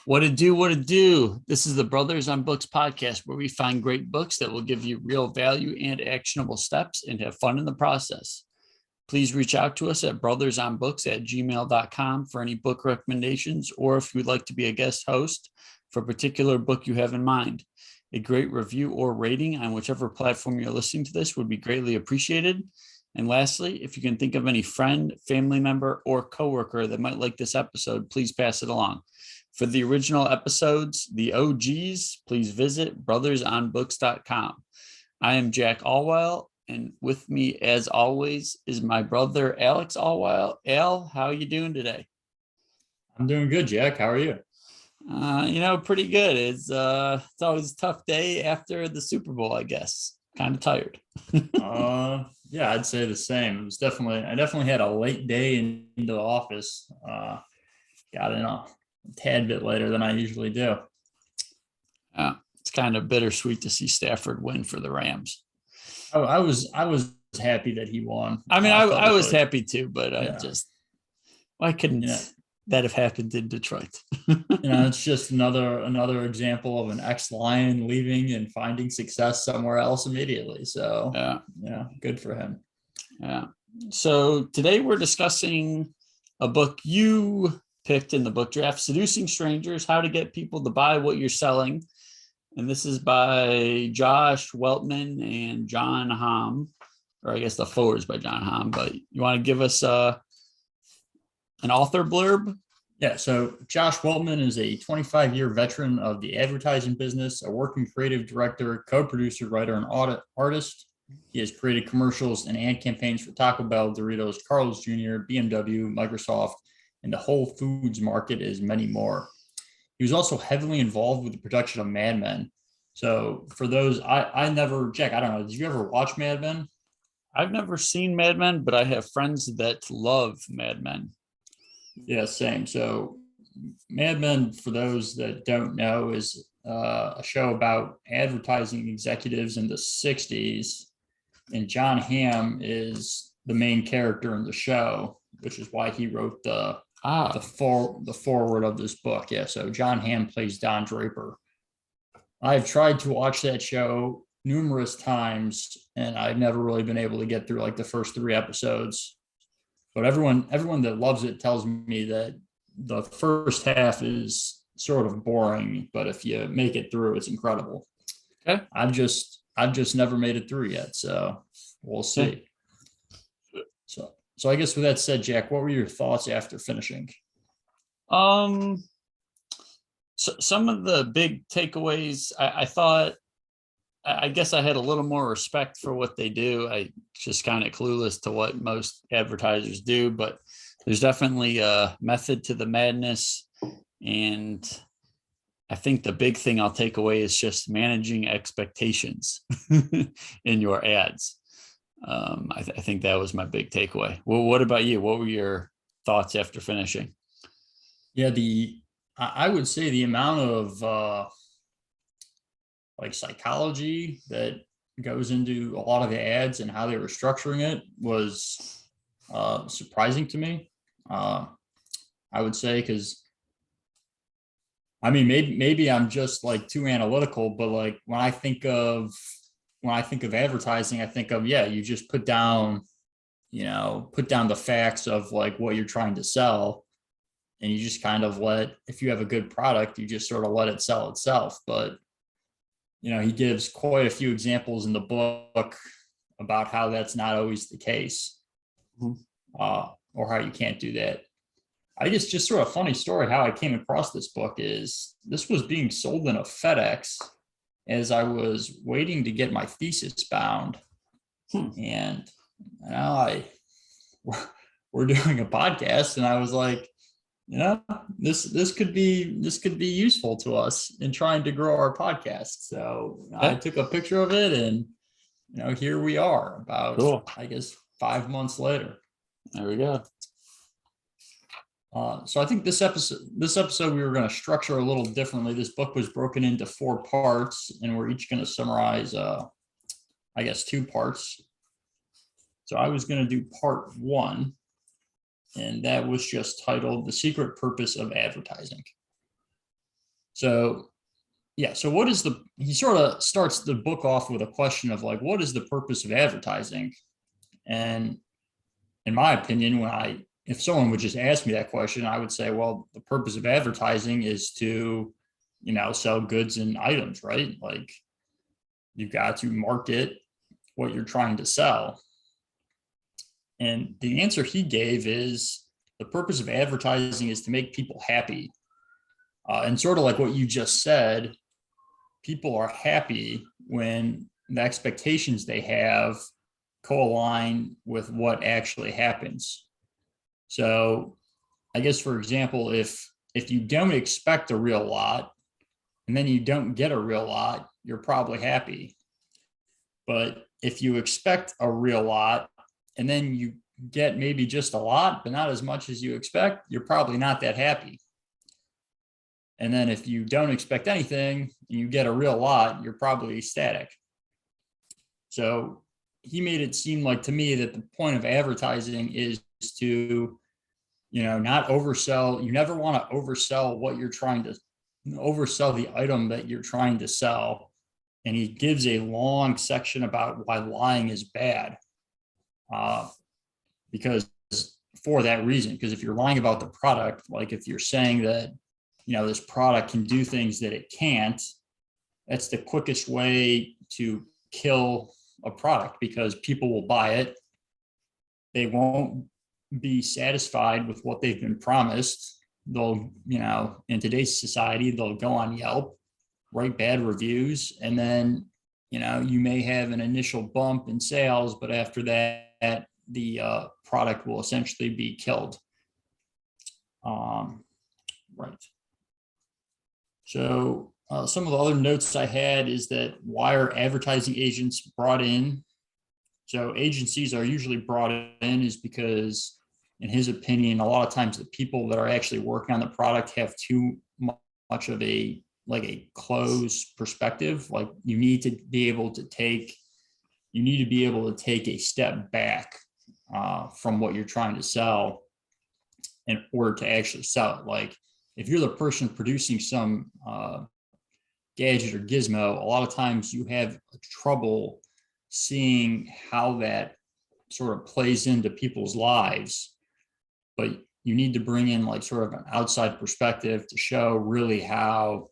What it do, what it do. This is the Brothers on Books podcast where we find great books that will give you real value and actionable steps and have fun in the process. Please reach out to us at brothersonbooks@gmail.com for any book recommendations, or if you would like to be a guest host for a particular book you have in mind. A great review or rating on whichever platform you're listening to this would be greatly appreciated. And lastly, if you can think of any friend, family member, or coworker that might like this episode, please pass it along. For the original episodes, the OGs, please visit brothersonbooks.com. I am Jack Allwile, and with me, as always, is my brother Alex Allwile. Al, how are you doing today? I'm doing good, Jack. How are you? Pretty good. It's always a tough day after the Super Bowl, I guess. Kind of tired. Yeah, I'd say the same. I definitely had a late day into the office. Got in a tad bit later than I usually do. It's kind of bittersweet to see Stafford win for the Rams. I was happy that he won. I mean, I was happy too, but yeah. Why couldn't that have happened in Detroit? It's just another example of an ex-Lion leaving and finding success somewhere else immediately. So yeah, good for him. Yeah. So today we're discussing a book you picked in the book draft, Seducing Strangers, How to Get People to Buy What You're Selling. And this is by Josh Weltman and John Hamm, or I guess the forward is by John Hamm, but you want to give us an author blurb? Yeah, so Josh Weltman is a 25-year veteran of the advertising business, a working creative director, co-producer, writer, and artist. He has created commercials and ad campaigns for Taco Bell, Doritos, Carl's Jr., BMW, Microsoft, and the Whole Foods market, as many more. He was also heavily involved with the production of Mad Men. So for those, I never, Jack, I don't know, did you ever watch Mad Men? I've never seen Mad Men, but I have friends that love Mad Men. Yeah, same. So Mad Men, for those that don't know, is a show about advertising executives in the 60s. And John Hamm is the main character in the show, which is why he wrote the forward of this book. Yeah, so John Hamm plays Don Draper. I've tried to watch that show numerous times, and I've never really been able to get through like the first 3 episodes. But everyone that loves it tells me that the first half is sort of boring, but if you make it through, it's incredible. Okay. I've just never made it through yet, so we'll see. So I guess with that said, Jack, what were your thoughts after finishing? So some of the big takeaways, I thought, I guess I had a little more respect for what they do. I just kind of clueless to what most advertisers do, but there's definitely a method to the madness. And I think the big thing I'll take away is just managing expectations in your ads. I think that was my big takeaway. Well, what about you? What were your thoughts after finishing? Yeah, I would say the amount of like psychology that goes into a lot of the ads and how they were structuring it was surprising to me. I would say, because I mean, maybe I'm just like too analytical, but like when I think of advertising, I think of, you just put down the facts of like what you're trying to sell, and you just kind of if you have a good product, you just sort of let it sell itself. But he gives quite a few examples in the book about how that's not always the case, or how you can't do that. I guess just sort of funny story how I came across this book is this was being sold in a FedEx as I was waiting to get my thesis bound. And now we're doing a podcast, and I was like, this could be useful to us in trying to grow our podcast. So I took a picture of it, and here we are about, I guess, 5 months later. There we go. So I think this episode we were going to structure a little differently. This book was broken into 4 parts, and we're each going to summarize, I guess, 2 parts. So I was going to do part 1, and that was just titled "The Secret Purpose of Advertising." So yeah, so what is he sort of starts the book off with a question of like, what is the purpose of advertising? And in my opinion, if someone would just ask me that question, I would say, well, the purpose of advertising is to, sell goods and items, right? Like you've got to market what you're trying to sell. And the answer he gave is the purpose of advertising is to make people happy. And sort of like what you just said, people are happy when the expectations they have co-align with what actually happens. So I guess, for example, if you don't expect a real lot and then you don't get a real lot, you're probably happy. But if you expect a real lot and then you get maybe just a lot, but not as much as you expect, you're probably not that happy. And then if you don't expect anything and you get a real lot, you're probably ecstatic. So he made it seem like to me that the point of advertising is to, not oversell. You never want to oversell what you're trying to oversell the item that you're trying to sell. And he gives a long section about why lying is bad. Because for that reason, because if you're lying about the product, like if you're saying that, this product can do things that it can't, that's the quickest way to kill a product because people will buy it. They won't be satisfied with what they've been promised. They'll, in today's society, they'll go on Yelp, write bad reviews, and then, you may have an initial bump in sales, but after that, the product will essentially be killed. Right. So some of the other notes I had is that why are advertising agents brought in? So agencies are usually brought in is because, in his opinion, a lot of times the people that are actually working on the product have too much of a closed perspective. Like you need to be able to take a step back from what you're trying to sell in order to actually sell it. Like if you're the person producing some gadget or gizmo, a lot of times you have trouble seeing how that sort of plays into people's lives, but you need to bring in like sort of an outside perspective to show really how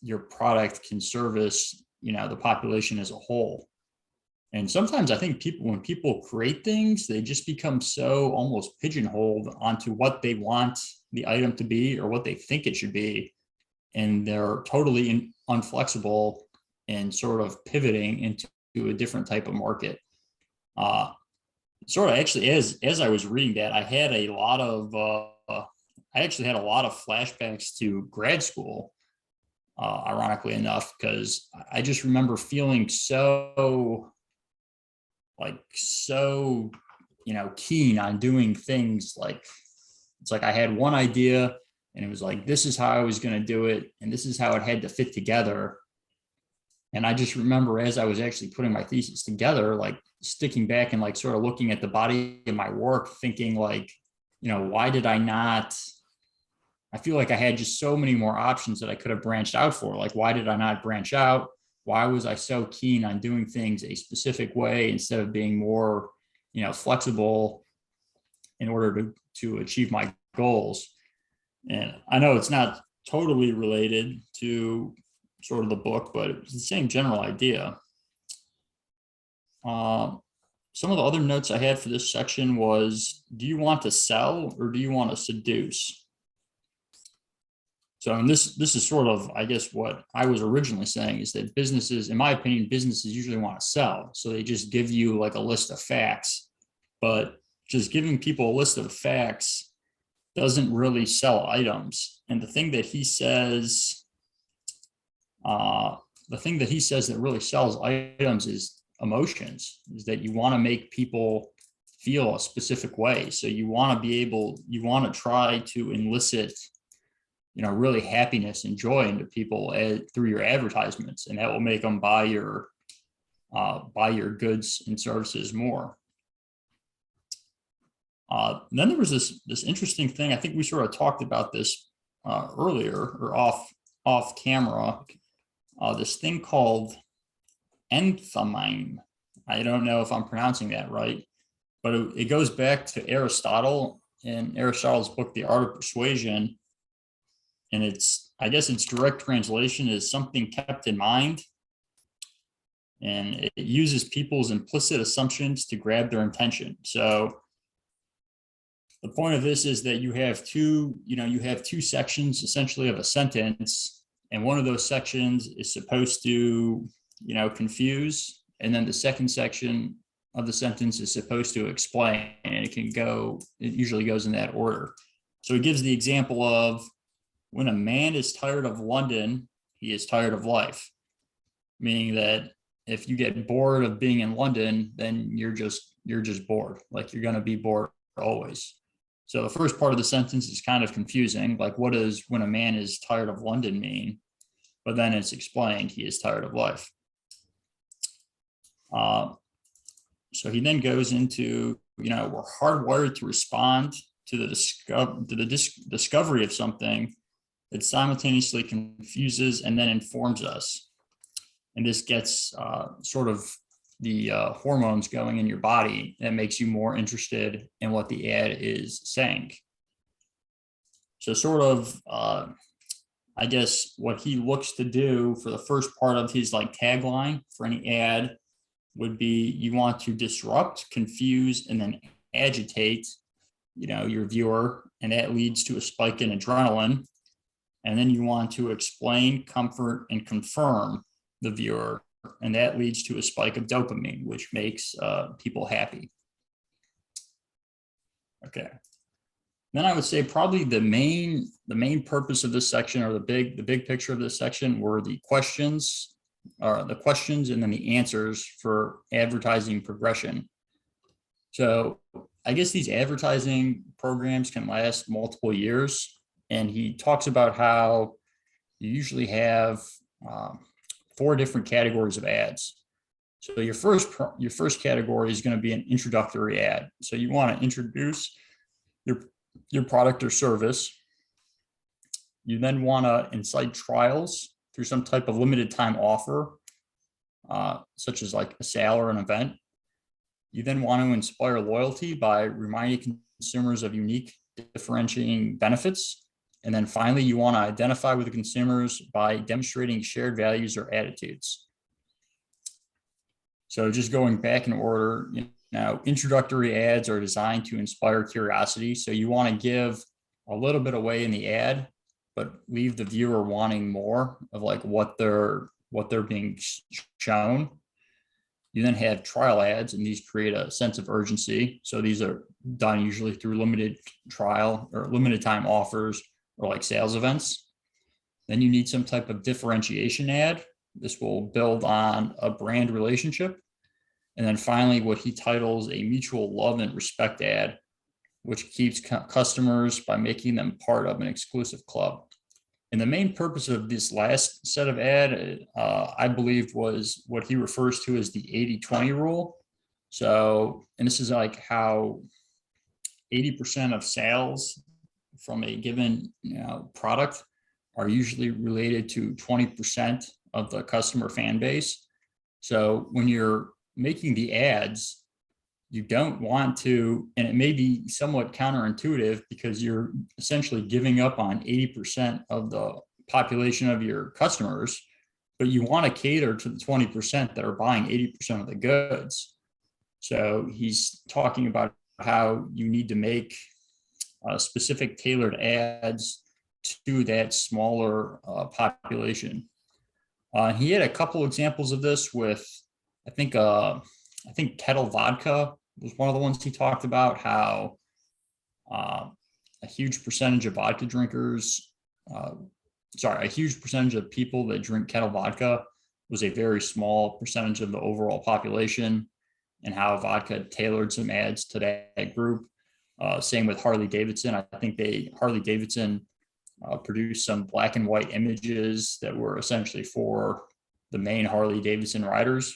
your product can service, the population as a whole. And sometimes I think when people create things, they just become so almost pigeonholed onto what they want the item to be or what they think it should be. And they're totally unflexible and sort of pivoting into a different type of market. Sort of actually, as I was reading that, I actually had a lot of flashbacks to grad school, ironically enough, because I just remember feeling so keen on doing things. Like it's like I had one idea and it was like, this is how I was going to do it. And this is how it had to fit together. And I just remember as I was actually putting my thesis together, like sticking back and like sort of looking at the body of my work, thinking like, why did I not, I feel like I had just so many more options that I could have branched out for. Like, why did I not branch out? Why was I so keen on doing things a specific way instead of being more, flexible in order to achieve my goals? And I know it's not totally related to sort of the book, but it's the same general idea. Some of the other notes I had for this section was, do you want to sell or do you want to seduce? So, and this is sort of, I guess, what I was originally saying is that businesses, in my opinion, businesses usually want to sell. So they just give you like a list of facts, but just giving people a list of facts doesn't really sell items. And the thing that he says that really sells items is emotions, is that you want to make people feel a specific way. So you want to try to elicit, really happiness and joy into people through your advertisements, and that will make them buy your goods and services more. Then there was this interesting thing. I think we sort of talked about this earlier or off camera, this thing called enthymeme. I don't know if I'm pronouncing that right, but it goes back to Aristotle in Aristotle's book, The Art of Persuasion. And I guess its direct translation is something kept in mind. And it uses people's implicit assumptions to grab their attention. So the point of this is that you have two sections essentially of a sentence, and one of those sections is supposed to, confuse, and then the second section of the sentence is supposed to explain, and it usually goes in that order. So it gives the example of, when a man is tired of London, he is tired of life, meaning that if you get bored of being in London, then you're just bored. Like, you're going to be bored always. So the first part of the sentence is kind of confusing. Like, what does "when a man is tired of London" mean? But then it's explained, he is tired of life. So he then goes into, we're hardwired to respond to the discovery of something that simultaneously confuses and then informs us. And this gets sort of the hormones going in your body that makes you more interested in what the ad is saying. So sort of, I guess what he looks to do for the first part of his tagline for any ad would be, you want to disrupt, confuse, and then agitate, your viewer, and that leads to a spike in adrenaline. And then you want to explain, comfort, and confirm the viewer, and that leads to a spike of dopamine, which makes people happy. Okay. Then I would say probably the main purpose of this section, or the big picture of this section, were the questions and then the answers for advertising progression. So I guess these advertising programs can last multiple years, and he talks about how you usually have 4 different categories of ads. So your first category is going to be an introductory ad. So you want to introduce your product or service. You then want to incite trials through some type of limited time offer, such as like a sale or an event. You then want to inspire loyalty by reminding consumers of unique differentiating benefits. And then finally, you want to identify with the consumers by demonstrating shared values or attitudes. So just going back in order, introductory ads are designed to inspire curiosity. So you want to give a little bit away in the ad, but leave the viewer wanting more of what they're being shown. You then have trial ads, and these create a sense of urgency. So these are done usually through limited trial or limited time offers, or sales events. Then you need some type of differentiation ad. This will build on a brand relationship. And then finally, what he titles a mutual love and respect ad, which keeps customers by making them part of an exclusive club. And the main purpose of this last set of ad, I believe, was what he refers to as the 80-20 rule. So, and this is how 80% of sales from a given product are usually related to 20% of the customer fan base. So when you're making the ads, you don't want to, and it may be somewhat counterintuitive because you're essentially giving up on 80% of the population of your customers, but you want to cater to the 20% that are buying 80% of the goods. So he's talking about how you need to make specific tailored ads to that smaller population. He had a couple examples of this with, I think Kettle Vodka was one of the ones he talked about, how a huge percentage of vodka drinkers, a huge percentage of people that drink Kettle Vodka was a very small percentage of the overall population, and how vodka tailored some ads to that group. Same with Harley Davidson. I think Harley Davidson produced some black and white images that were essentially for the main Harley Davidson riders.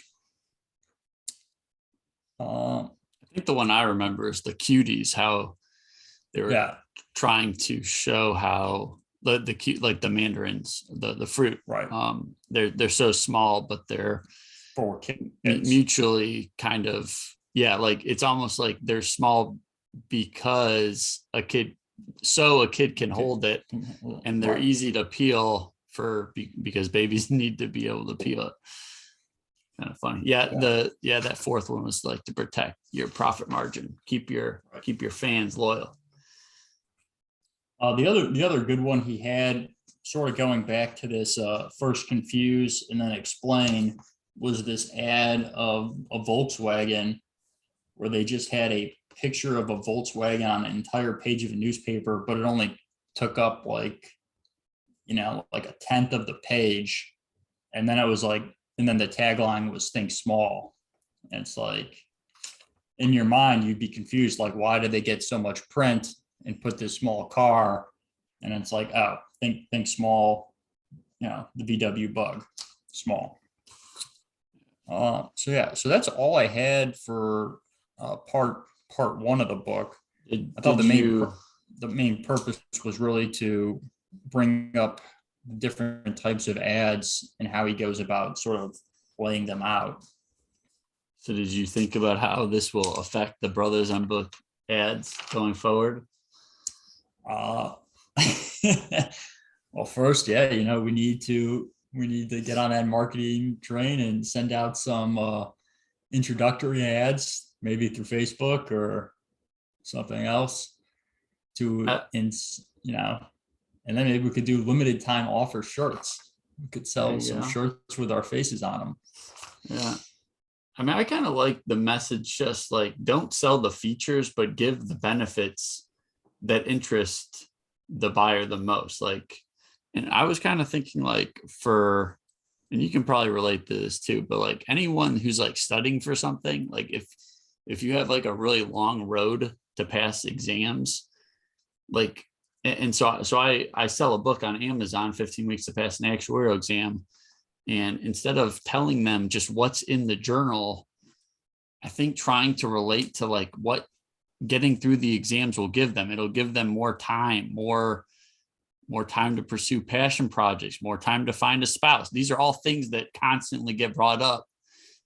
I think the one I remember is the cuties, how they were trying to show how the cute, like the mandarins, the fruit. Right. They're so small, but they're For kids. mutually kind of, yeah, like it's almost like they're small because a kid can hold it, and they're Right. easy to peel because babies need to be able to peel it. Kind of funny. Yeah, that fourth one was like to protect your profit margin, keep your fans loyal. The other good one he had, sort of going back to this first confuse and then explain, was this ad of a Volkswagen where they just had a picture of a Volkswagen on an entire page of a newspaper, but it only took up like, like a tenth of the page. And then it was like, and then the tagline was think small. And it's like, in your mind, you'd be confused, like, why did they get so much print and put this small car? And it's like, oh, think small, the VW Bug, small. So that's all I had for part one of the book. I thought the main purpose was really to bring up different types of ads and how he goes about sort of laying them out. So did you think about how this will affect the Brothers on Book ads going forward? Well, first, yeah, we need to get on that marketing train and send out some introductory ads, maybe through Facebook or something else and then maybe we could do limited time offer shirts. We could sell some shirts with our faces on them. Yeah. I mean, I kind of like the message, just like, don't sell the features, but give the benefits that interest the buyer the most. Like, and I was kind of thinking like and you can probably relate to this too, but like anyone who's like studying for something, like if you have like a really long road to pass exams, like, and so I sell a book on Amazon, 15 weeks to pass an actuarial exam. And instead of telling them just what's in the journal, I think trying to relate to like what getting through the exams will give them. It'll give them more time to pursue passion projects, more time to find a spouse. These are all things that constantly get brought up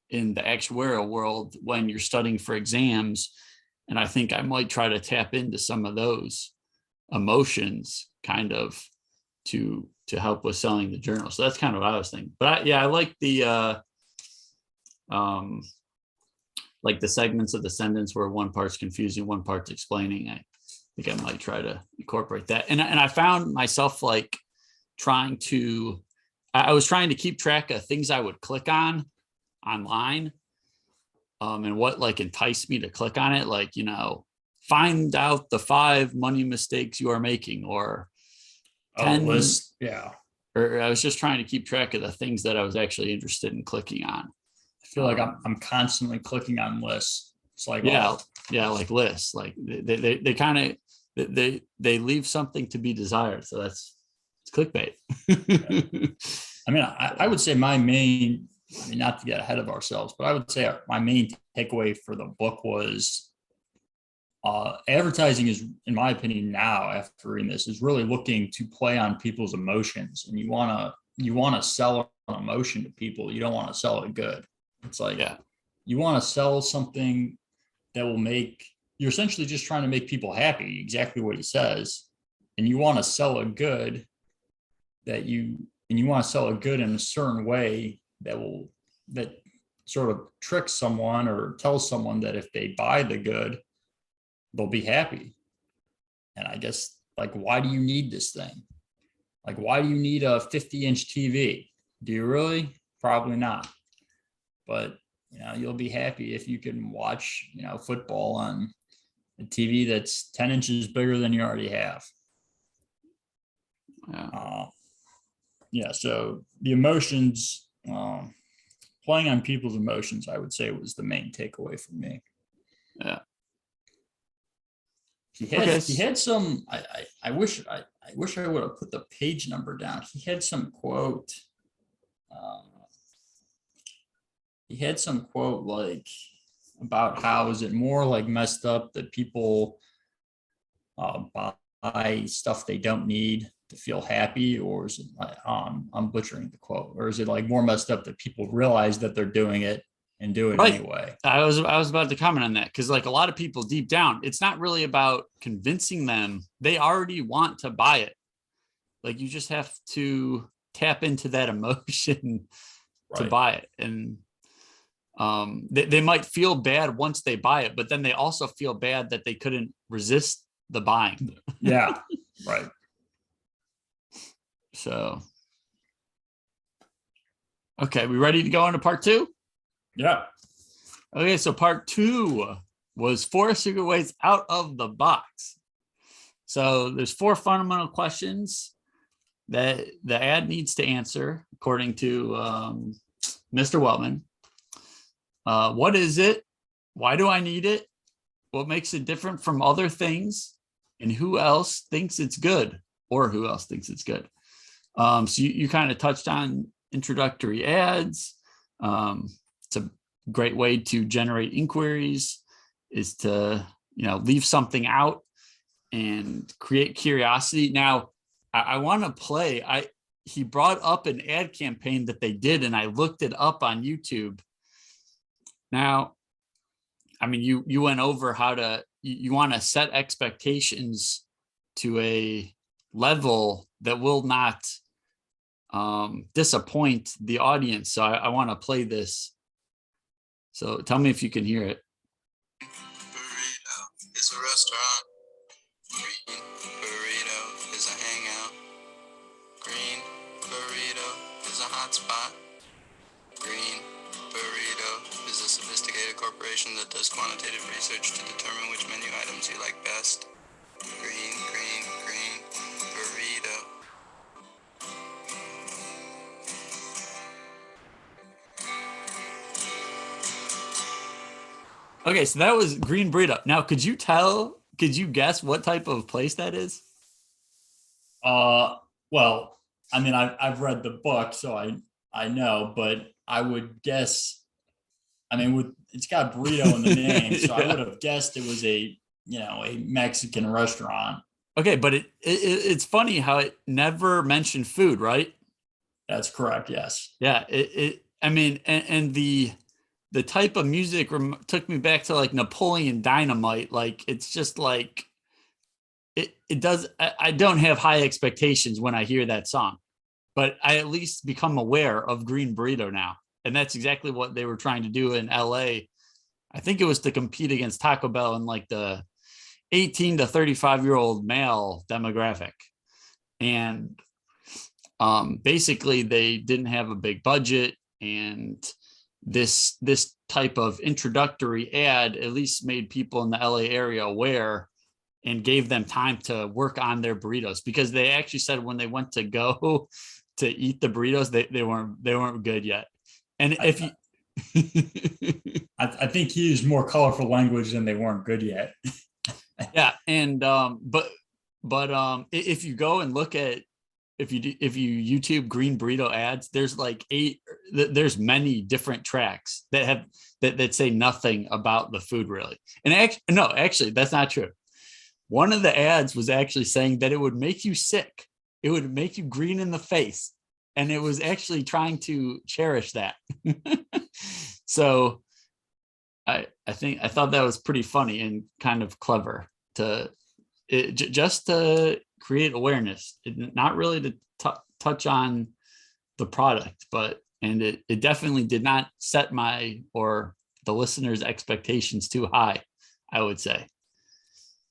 in the actuarial world when you're studying for exams. And I think I might try to tap into some of those emotions kind of to help with selling the journal. So that's kind of what I was thinking. But I like the segments of the sentence where one part's confusing, one part's explaining. I think I might try to incorporate that. And I found myself like I was trying to keep track of things I would click on online, and what like enticed me to click on it. Like, find out the 5 money mistakes you are making, or 10 lists. Yeah. Or I was just trying to keep track of the things that I was actually interested in clicking on. I feel like I'm constantly clicking on lists. It's like, like lists, like they kind of they leave something to be desired. So it's clickbait. Yeah. I mean, I would say my main, not to get ahead of ourselves, but I would say my main takeaway for the book was advertising is, in my opinion, now after reading this, is really looking to play on people's emotions, and you want to sell an emotion to people. You don't want to sell it good. It's like, you want to sell something that will you're essentially just trying to make people happy, exactly what he says. And you want to sell it good you want to sell it good in a certain way that sort of tricks someone or tells someone that if they buy the good, they'll be happy. And I guess, like, why do you need this thing? Like, why do you need a 50-inch TV? Do you really? Probably not. But, you'll be happy if you can watch, football on a TV that's 10 inches bigger than you already have. So the emotions, playing on people's emotions, I would say, was the main takeaway for me. Yeah. He had some, I wish I would have put the page number down. He had some quote. Like about how is it more like messed up that people buy stuff they don't need to feel happy, or is it like, I'm butchering the quote, or is it like more messed up that people realize that they're doing it and do it Right. anyway? I was about to comment on that, because like a lot of people deep down, it's not really about convincing them. They already want to buy it. Like you just have to tap into that emotion to Right. buy it. And they might feel bad once they buy it, but then they also feel bad that they couldn't resist the buying. Yeah. Right. So, okay, we ready to go into part two? Yeah. Okay, so part two was 4 secret ways out of the box. So there's 4 fundamental questions that the ad needs to answer according to Mr. Weltman. What is it? Why do I need it? What makes it different from other things? And who else thinks it's good? Or who else thinks it's good? So you kind of touched on introductory ads. It's a great way to generate inquiries, is to leave something out and create curiosity. Now, I want to play. He brought up an ad campaign that they did, and I looked it up on YouTube. Now, I mean, you went over how to you want to set expectations to a level that will not disappoint the audience. So I want to play this. So tell me if you can hear it. Burrito is a restaurant. Green burrito is a hangout. Green burrito is a hot spot. Green burrito is a sophisticated corporation that does quantitative research to determine which menu items you like best. Green burrito. Okay, so that was Green Burrito. Now, could you guess what type of place that is? Well, I mean, I've read the book, so I know, but I would guess. I mean, it's got burrito in the name, so I would have guessed it was a Mexican restaurant. Okay, but it's funny how it never mentioned food, right? That's correct. Yes. Yeah, I mean, and the type of music took me back to like Napoleon Dynamite. Like it's just like it does. I don't have high expectations when I hear that song, but I at least become aware of Green Burrito now, and that's exactly what they were trying to do in LA. I think it was to compete against Taco Bell in like the 18 to 35-year-old male demographic. And basically they didn't have a big budget, and this type of introductory ad at least made people in the LA area aware and gave them time to work on their burritos, because they actually said when they went to go to eat the burritos, they weren't good yet. And if you I think he used more colorful language than they weren't good yet. yeah, and but if you go and look at if you YouTube Green Burrito ads, there's like there's many different tracks that say nothing about the food really. And actually that's not true. One of the ads was actually saying that it would make you sick. It would make you green in the face. And it was actually trying to cherish that. So I thought that was pretty funny and kind of clever just to create awareness, not really to touch on the product, and it definitely did not set my or the listeners' expectations too high, I would say.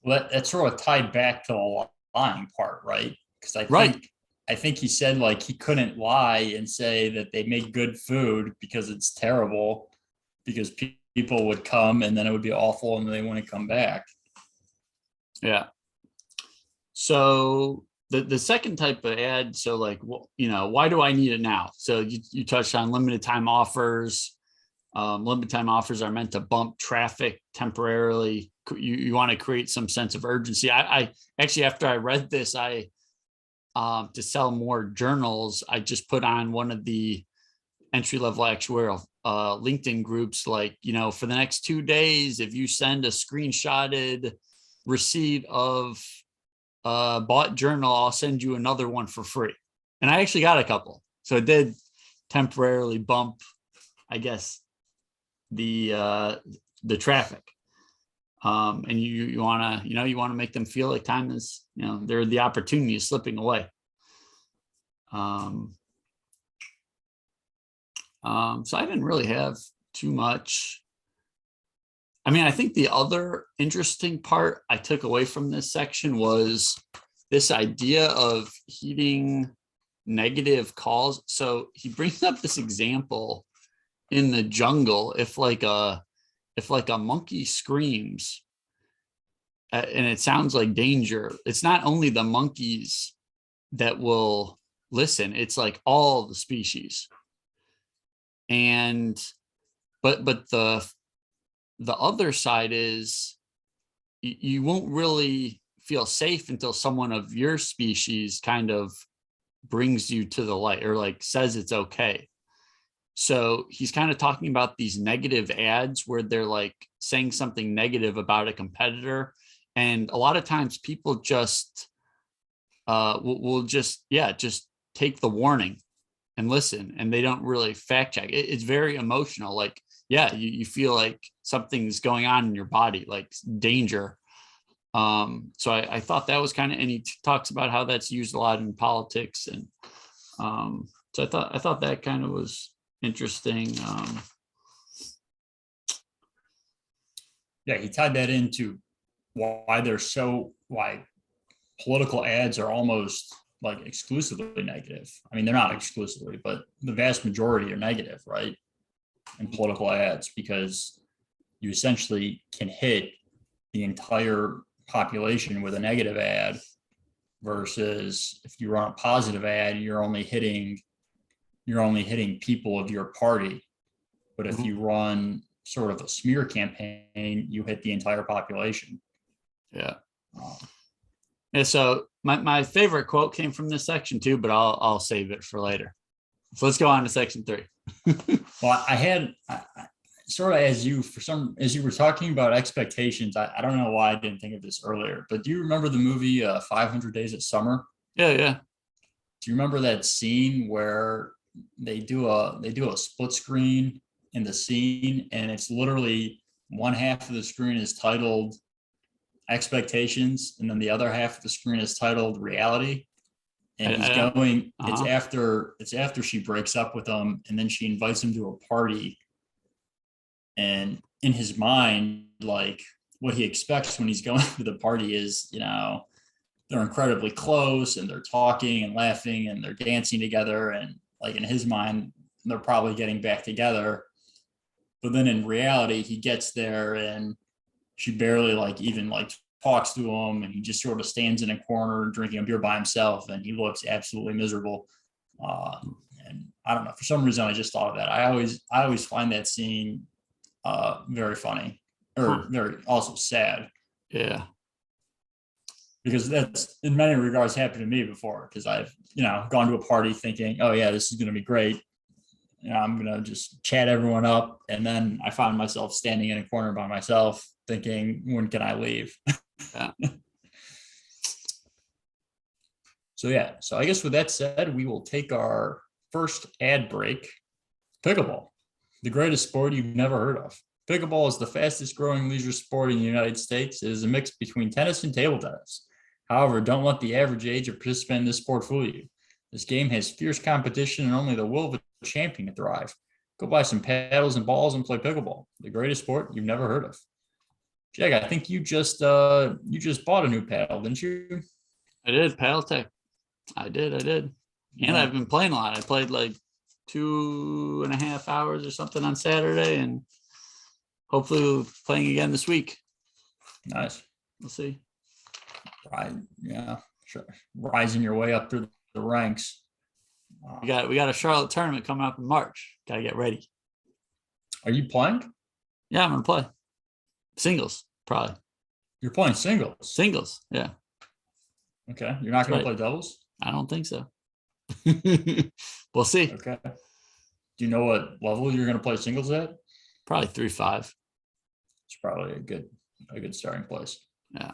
Well, that's sort of tied back to the lying part, right? Because I think he said like he couldn't lie and say that they make good food because it's terrible, because people would come and then it would be awful and they wouldn't come back. Yeah. So the second type of ad, so like, why do I need it now? So you touched on limited time offers. Limited time offers are meant to bump traffic temporarily. You want to create some sense of urgency. I actually, after I read this, to sell more journals, I just put on one of the entry-level actuarial LinkedIn groups, like, for the next 2 days, if you send a screenshotted receipt of bought journal, I'll send you another one for free. And I actually got a couple. So it did temporarily bump, I guess, the traffic. And you want to make them feel like time is, they're the opportunity is slipping away. So I didn't really have too much. I mean, I think the other interesting part I took away from this section was this idea of heeding negative calls. So he brings up this example in the jungle. If like a monkey screams and it sounds like danger, it's not only the monkeys that will listen, it's like all the species. And but the other side is you won't really feel safe until someone of your species kind of brings you to the light or like says it's okay. So he's kind of talking about these negative ads where they're like saying something negative about a competitor. And a lot of times people just will just take the warning and listen, and they don't really fact check. It's very emotional. Like, yeah, you feel like something's going on in your body, like danger. So I thought that was kind of, and he talks about how that's used a lot in politics. And so I thought that kind of was interesting. Yeah, he tied that into why political ads are almost like exclusively negative. I mean, they're not exclusively, but the vast majority are negative, right? In political ads, because you essentially can hit the entire population with a negative ad, versus if you run a positive ad, you're only hitting people of your party. But if you run sort of a smear campaign, you hit the entire population. Yeah. And so my favorite quote came from this section too, but I'll save it for later. So let's go on to section 3. Well, I sort of, as you were talking about expectations, I don't know why I didn't think of this earlier, but do you remember the movie 500 Days of Summer? Yeah. Do you remember that scene where they do a split screen in the scene, and it's literally one half of the screen is titled expectations, and then the other half of the screen is titled reality? And it's after she breaks up with him, and then she invites him to a party. And in his mind, like, what he expects when he's going to the party is, they're incredibly close and they're talking and laughing and they're dancing together. And like in his mind, they're probably getting back together. But then in reality, he gets there and she barely even talks to him, and he just sort of stands in a corner drinking a beer by himself, and he looks absolutely miserable. And I don't know, for some reason I just thought of that. I always find that scene very funny, or very also sad. Yeah. Because that's in many regards happened to me before, because I've gone to a party thinking, oh yeah, this is going to be great. I'm going to just chat everyone up. And then I found myself standing in a corner by myself thinking, when can I leave? Yeah. So I guess with that said, we will take our first ad break. Pickleball, the greatest sport you've never heard of. Pickleball is the fastest growing leisure sport in the United States. It is a mix between tennis and table tennis. However, don't let the average age of participant in this sport fool you. This game has fierce competition and only the will of a champion to thrive. Go buy some paddles and balls and play pickleball, the greatest sport you've never heard of. Jag, I think you just bought a new paddle, didn't you? I did. Paddle Tech. I did. And Yeah. I've been playing a lot. I played like 2.5 hours or something on Saturday, and hopefully we'll be playing again this week. Nice. We'll see. Right. Yeah. Sure. Rising your way up through the ranks. We got a Charlotte tournament coming up in March. Got to get ready. Are you playing? Yeah, I'm gonna play singles probably. You're playing singles. Singles, yeah. Okay. You're not going to Right. play doubles? I don't think so. We'll see. Okay. Do you know what level you're going to play singles at? Probably 3-5. It's probably a good starting place. Yeah.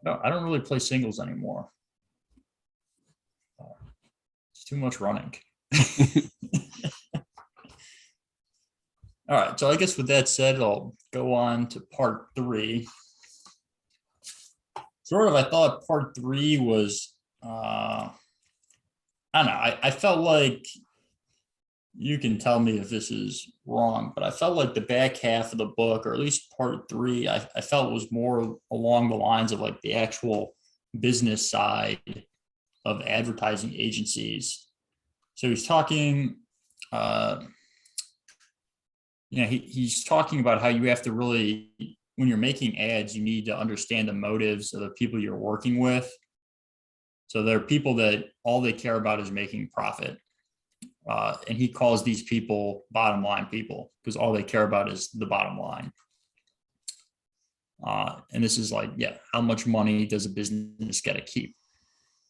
I don't really play singles anymore. It's too much running. All right, so I guess with that said, I'll go on to part 3. Sort of, I thought part 3 was, I don't know, I felt like, you can tell me if this is wrong, but I felt like the back half of the book, or at least part 3, I felt was more along the lines of like the actual business side of advertising agencies. So he's talking, he's talking about how you have to really, when you're making ads, you need to understand the motives of the people you're working with. So there are people that all they care about is making profit. And he calls these people bottom line people because all they care about is the bottom line. And this is like, how much money does a business get to keep?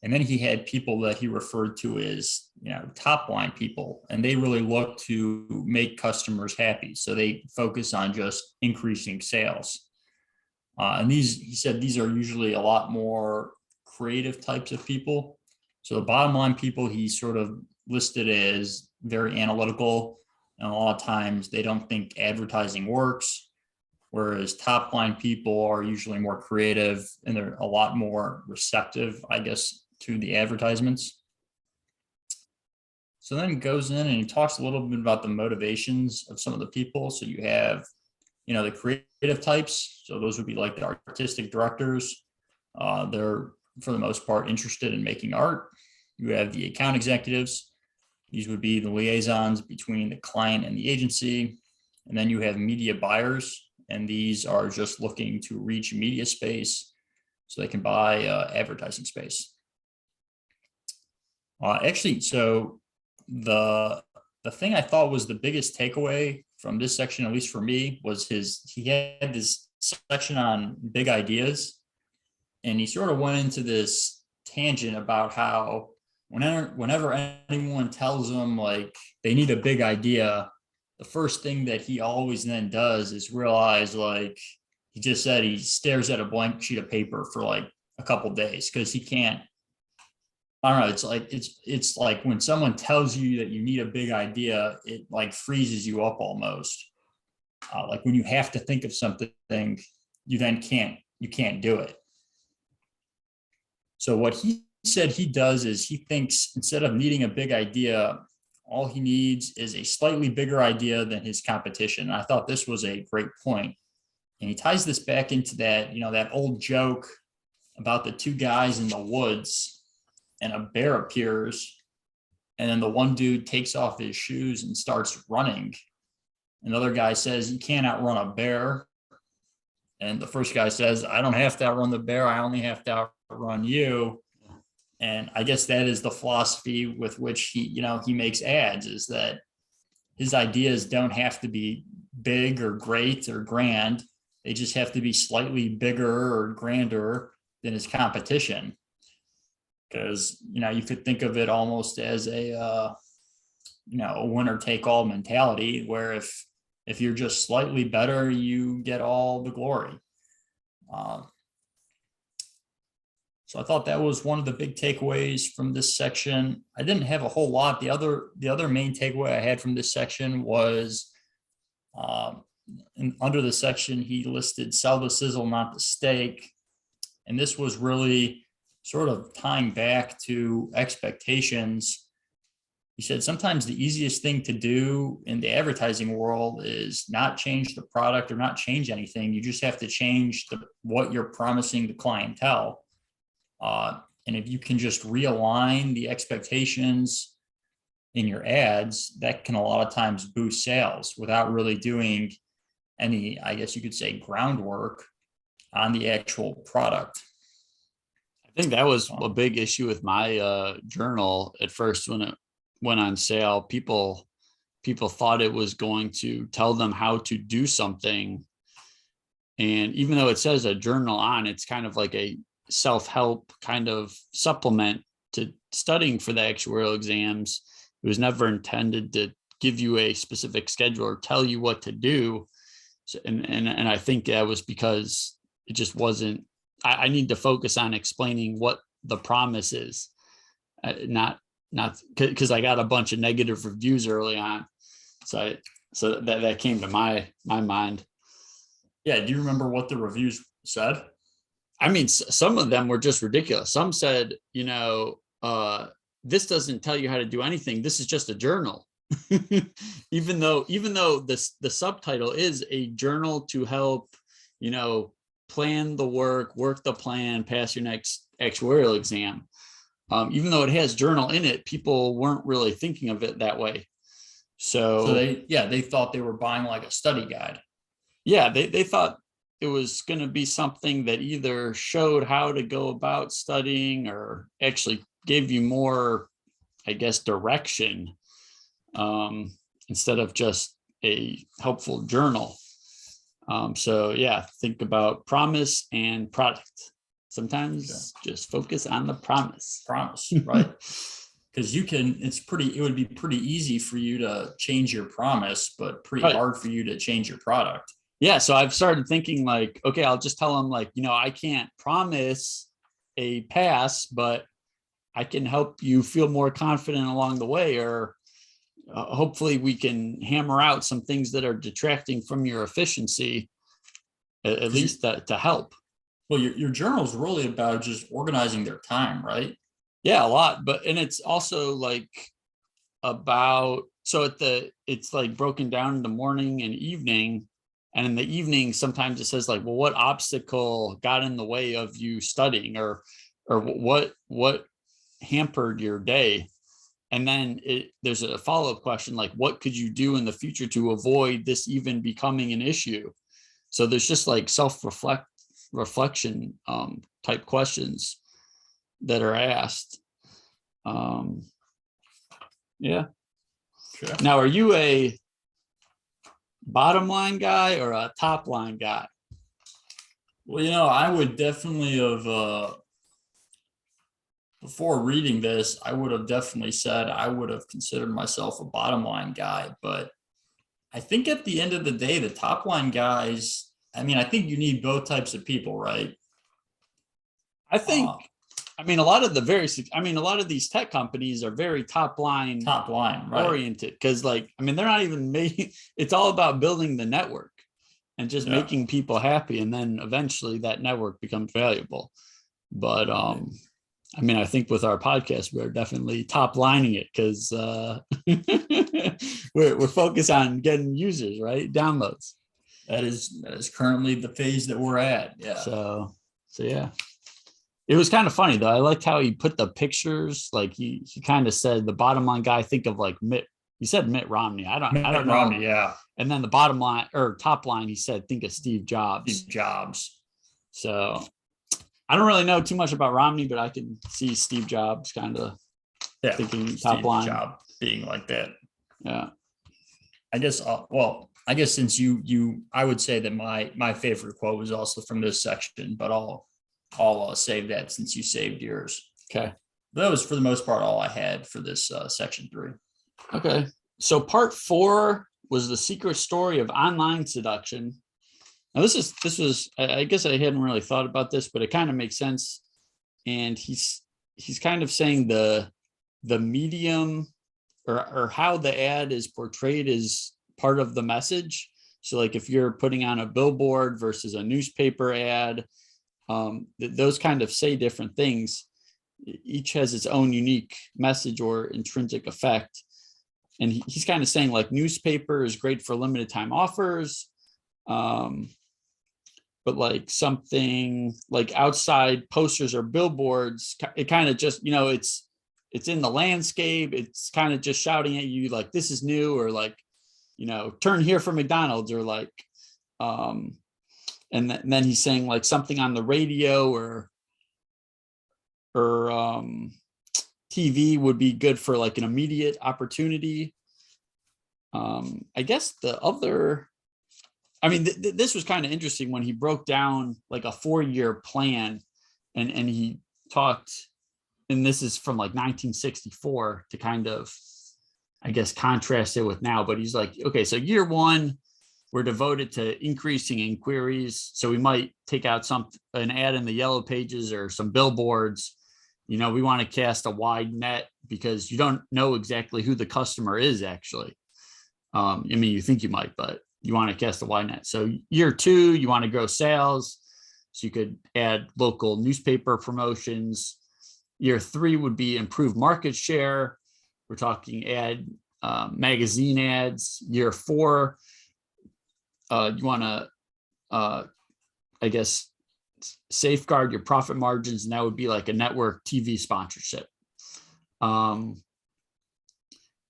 And then he had people that he referred to as, top line people, and they really look to make customers happy. So they focus on just increasing sales. And he said, these are usually a lot more creative types of people. So the bottom line people, he sort of listed as very analytical, and a lot of times they don't think advertising works, whereas top line people are usually more creative and they're a lot more receptive, I guess, to the advertisements. So then it goes in and he talks a little bit about the motivations of some of the people. So you have, the creative types. So those would be like the artistic directors. They're, for the most part, interested in making art. You have the account executives. These would be the liaisons between the client and the agency. And then you have media buyers, and these are just looking to reach media space so they can buy advertising space. So the thing I thought was the biggest takeaway from this section, at least for me, was he had this section on big ideas, and he sort of went into this tangent about how whenever anyone tells him like they need a big idea, the first thing that he always then does is realize, like he just said, he stares at a blank sheet of paper for like a couple days because he can't. I don't know. It's like when someone tells you that you need a big idea, it like freezes you up almost. Like when you have to think of something, you then can't do it. So what he said he does is he thinks instead of needing a big idea, all he needs is a slightly bigger idea than his competition. And I thought this was a great point. And he ties this back into that, that old joke about the two guys in the woods and a bear appears. And then the one dude takes off his shoes and starts running. Another guy says, "You can't outrun a bear." And the first guy says, "I don't have to outrun the bear. I only have to outrun you." And I guess that is the philosophy with which he makes ads, is that his ideas don't have to be big or great or grand. They just have to be slightly bigger or grander than his competition. Because, you could think of it almost as a winner take all mentality, where if you're just slightly better, you get all the glory. So I thought that was one of the big takeaways from this section. I didn't have a whole lot. The other main takeaway I had from this section was under the section, he listed sell the sizzle, not the steak. And this was really sort of tying back to expectations. He said sometimes the easiest thing to do in the advertising world is not change the product or not change anything. You just have to change what you're promising the clientele. And if you can just realign the expectations in your ads, that can a lot of times boost sales without really doing any, I guess you could say, groundwork on the actual product. I think that was a big issue with my journal at first when it went on sale. People thought it was going to tell them how to do something. And even though it says a journal on, it's kind of like a self-help kind of supplement to studying for the actuarial exams. It was never intended to give you a specific schedule or tell you what to do. So, and I think that was because it just wasn't I need to focus on explaining what the promise is, not because I got a bunch of negative reviews early on. So that came to my mind. Yeah. Do you remember what the reviews said? I mean, some of them were just ridiculous. Some said, this doesn't tell you how to do anything. This is just a journal. even though the subtitle is a journal to help, plan the work the plan, pass your next actuarial exam. Even though it has journal in it, people weren't really thinking of it that way. So they thought they were buying like a study guide. Yeah, they thought it was going to be something that either showed how to go about studying or actually gave you more, I guess, direction, instead of just a helpful journal. So yeah, think about promise and product. Sometimes just focus on the promise. Right? Because it would be pretty easy for you to change your promise, but pretty hard for you to change your product. Yeah. So I've started thinking like, okay, I'll just tell them like, I can't promise a pass, but I can help you feel more confident along the way, or hopefully we can hammer out some things that are detracting from your efficiency, at least to help. Well, your journal is really about just organizing their time, right? Yeah, a lot. And it's also like about, so it's like broken down into morning and evening. And in the evening, sometimes it says like, well, what obstacle got in the way of you studying, or what hampered your day? And then there's a follow-up question, like, what could you do in the future to avoid this even becoming an issue? So there's just like reflection type questions that are asked. Yeah. Sure. Now, are you a bottom line guy or a top line guy? Well, I would definitely have, before reading this, I would have definitely said I would have considered myself a bottom line guy. But I think at the end of the day, the top line guys, I think you need both types of people, right? I think, a lot of these tech companies are very top line right, oriented, because they're not even making, it's all about building the network and just making people happy. And then eventually that network becomes valuable. But, I think with our podcast, we're definitely top lining it, because we're focused on getting users, right? Downloads. That is currently the phase that we're at. Yeah. So yeah. It was kind of funny though. I liked how he put the pictures. Like he kind of said the bottom line guy, think of like he said Mitt Romney. I don't know. Romney, yeah. And then the bottom line or top line, he said, think of Steve Jobs. So I don't really know too much about Romney, but I can see Steve Jobs kind of thinking top line. Job being like that. Yeah. I guess since I would say that my favorite quote was also from this section, but I'll save that since you saved yours. Okay. That was for the most part all I had for this section 3. Okay. So part 4 was the secret story of online seduction. Now this was, I guess I hadn't really thought about this, but it kind of makes sense. And he's kind of saying the medium or how the ad is portrayed is part of the message. So like if you're putting on a billboard versus a newspaper ad, those kind of say different things. Each has its own unique message or intrinsic effect. And he's kind of saying like newspaper is great for limited time offers. But like something like outside posters or billboards, it kind of just, it's in the landscape. It's kind of just shouting at you like, this is new, or like, turn here for McDonald's, or like, and then he's saying like something on the radio or TV would be good for like an immediate opportunity. I guess the other, this was kind of interesting when he broke down like a 4-year plan, and he talked, and this is from like 1964 to kind of, I guess, contrast it with now. But he's like, okay, so year 1, we're devoted to increasing inquiries. So we might take out an ad in the yellow pages or some billboards. We want to cast a wide net because you don't know exactly who the customer is actually. You think you might, but you want to cast a wide net. So year 2, you want to grow sales. So you could add local newspaper promotions. Year 3 would be improve market share. We're talking magazine ads. Year 4, you want to, safeguard your profit margins, and that would be like a network TV sponsorship. Now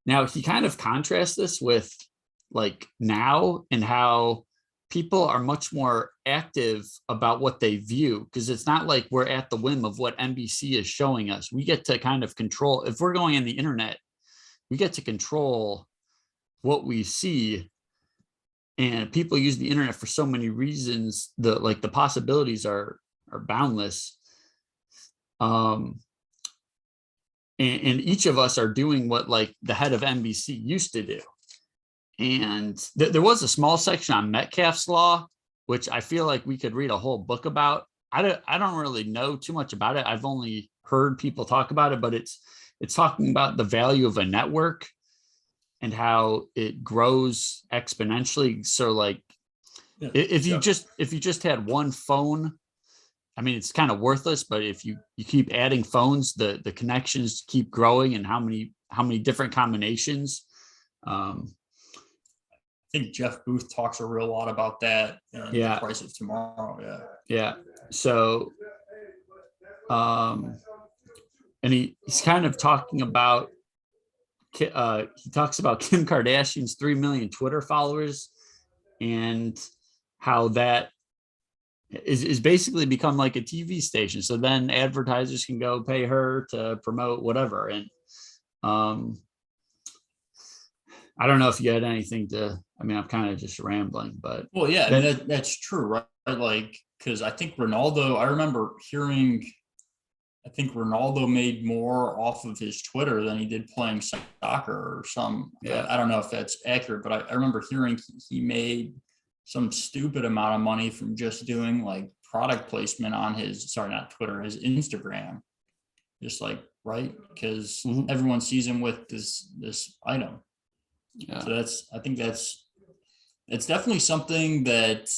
he kind of contrasts this with like now and how people are much more active about what they view, because it's not like we're at the whim of what NBC is showing us. We get to kind of control, if we're going on the internet, we get to control what we see. And people use the internet for so many reasons. The possibilities are boundless. And each of us are doing what like the head of NBC used to do. And there was a small section on Metcalfe's law, which I feel like we could read a whole book about. I don't really know too much about it. I've only heard people talk about it, but it's talking about the value of a network and how it grows exponentially. So like if you just had one phone, it's kind of worthless, but if you keep adding phones, the connections keep growing, and how many different combinations. I think Jeff Booth talks a real lot about that. The Price of Tomorrow. Yeah. So, and he's kind of talking about, he talks about Kim Kardashian's 3 million Twitter followers and how that is basically become like a TV station. So then advertisers can go pay her to promote whatever. And I don't know if you had anything to, I'm kind of just rambling, but. Well, yeah, that's true, right? Like, because I think I remember hearing, I think Ronaldo made more off of his Twitter than he did playing soccer or some. Yeah. I don't know if that's accurate, but I remember hearing he made some stupid amount of money from just doing like product placement on his Instagram. Just like, right? Because everyone sees him with this item. Yeah. So I think that's definitely something that,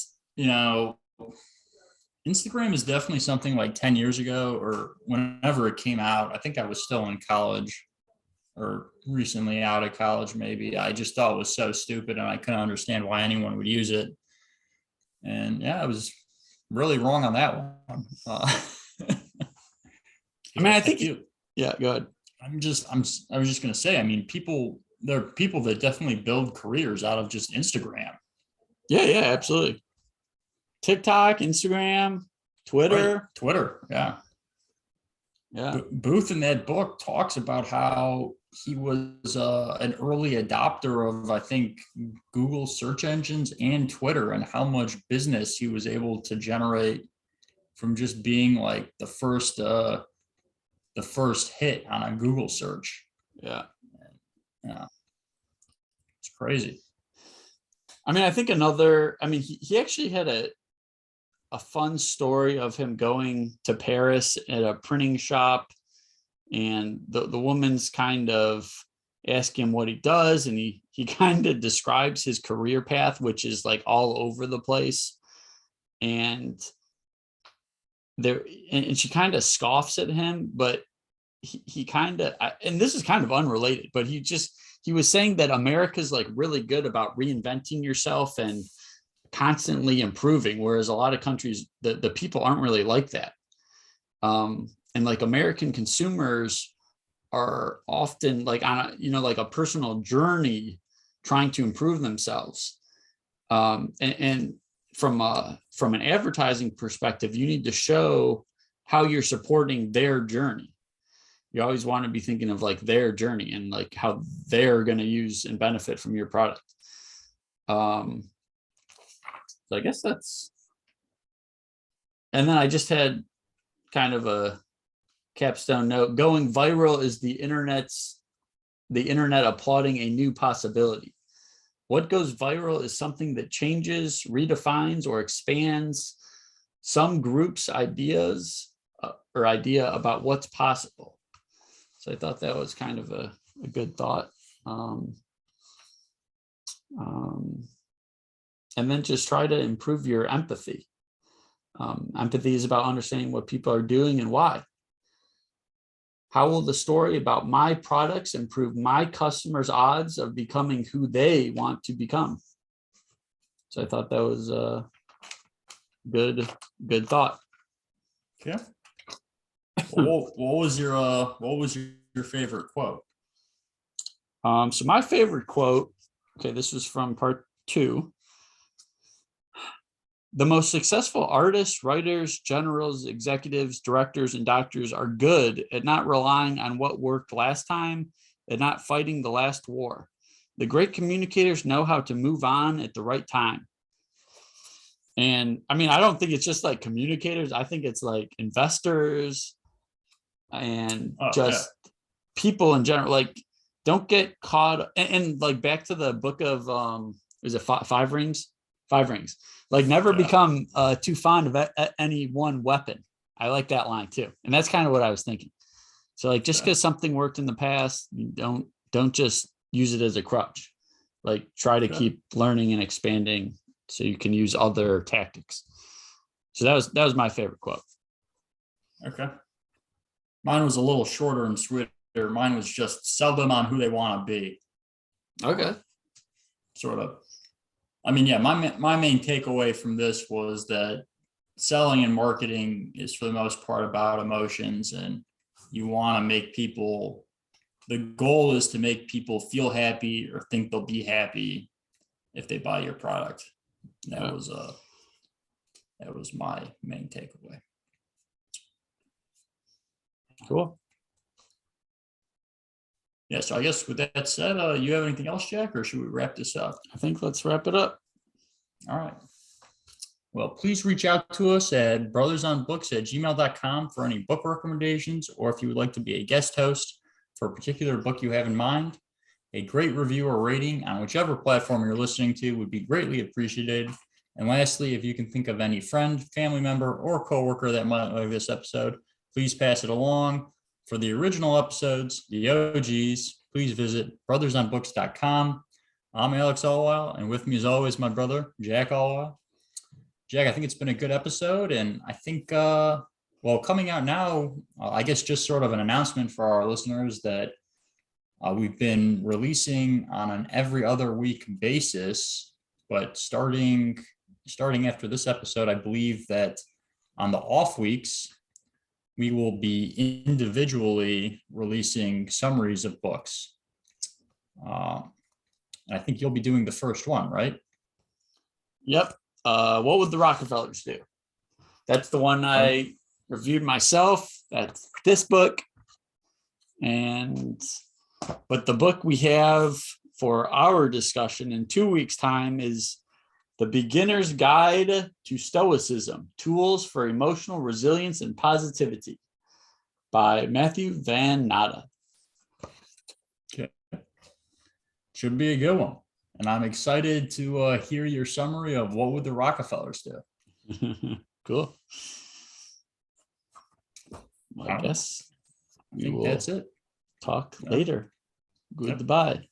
Instagram is definitely something like 10 years ago or whenever it came out. I think I was still in college or recently out of college, maybe. I just thought it was so stupid and I couldn't understand why anyone would use it. And I was really wrong on that one. I think go ahead. I was just going to say, there are people that definitely build careers out of just Instagram. Yeah, absolutely. TikTok, Instagram, Twitter. Right. Twitter, yeah. Booth in that book talks about how he was an early adopter of, I think, Google search engines and Twitter, and how much business he was able to generate from just being like the first hit on a Google search. Yeah. It's crazy. I think he actually had a fun story of him going to Paris at a printing shop, and the woman's kind of asking him what he does, and he kind of describes his career path, which is like all over the place. And she kind of scoffs at him, but he kind of, and this is kind of unrelated, but he was saying that America's like really good about reinventing yourself and constantly improving, whereas a lot of countries, the people aren't really like that. And like American consumers are often like on a personal journey trying to improve themselves. And from an advertising perspective, you need to show how you're supporting their journey. You always want to be thinking of like their journey and like how they're going to use and benefit from your product. So I guess that's, and then I just had kind of a capstone note. Going viral is the internet applauding a new possibility. What goes viral is something that changes, redefines, or expands some group's ideas or idea about what's possible. So I thought that was kind of a good thought. And then just try to improve your empathy. Empathy is about understanding what people are doing and why. How will the story about my products improve my customers' odds of becoming who they want to become? So I thought that was a good thought. Okay. What was your favorite quote? So my favorite quote, okay, this was from part 2. The most successful artists, writers, generals, executives, directors, and doctors are good at not relying on what worked last time and not fighting the last war. The great communicators know how to move on at the right time. And I mean, I don't think it's just like communicators. I think it's like investors and people in general. Like, don't get caught. And like back to the book of, is it Five Rings? 5 Rings. Like, never become too fond of any one weapon. I like that line too. And that's kind of what I was thinking. So like, just because something worked in the past, don't just use it as a crutch. Like, try to keep learning and expanding so you can use other tactics. So that was my favorite quote. Okay. Mine was a little shorter and sweeter. Mine was just sell them on who they want to be. Okay. Sort of. I mean, yeah, my main takeaway from this was that selling and marketing is for the most part about emotions, and you want to make people, the goal is to make people feel happy or think they'll be happy if they buy your product. That was my main takeaway. Cool. Yeah, so I guess with that said, you have anything else, Jack, or should we wrap this up? I think let's wrap it up. All right. Well, please reach out to us at brothersonbooks@gmail.com for any book recommendations, or if you would like to be a guest host for a particular book you have in mind. A great review or rating on whichever platform you're listening to would be greatly appreciated. And lastly, if you can think of any friend, family member, or coworker that might like this episode, please pass it along. For the original episodes, the OGs, please visit brothersonbooks.com. I'm Alex Allwile, and with me as always, my brother, Jack Allwile. Jack, I think it's been a good episode, and I think, coming out now, I guess just sort of an announcement for our listeners that we've been releasing on an every other week basis, but starting after this episode, I believe that on the off weeks, we will be individually releasing summaries of books. And I think you'll be doing the first one, right? Yep. What would the Rockefellers do? That's the one I reviewed myself. That's this book. But the book we have for our discussion in 2 weeks' time is The Beginner's Guide to Stoicism, Tools for Emotional Resilience and Positivity by Matthew Van Natta. Okay. Should be a good one. And I'm excited to hear your summary of what would the Rockefellers do. Cool. Well, I guess I think that's it. Talk later. Goodbye.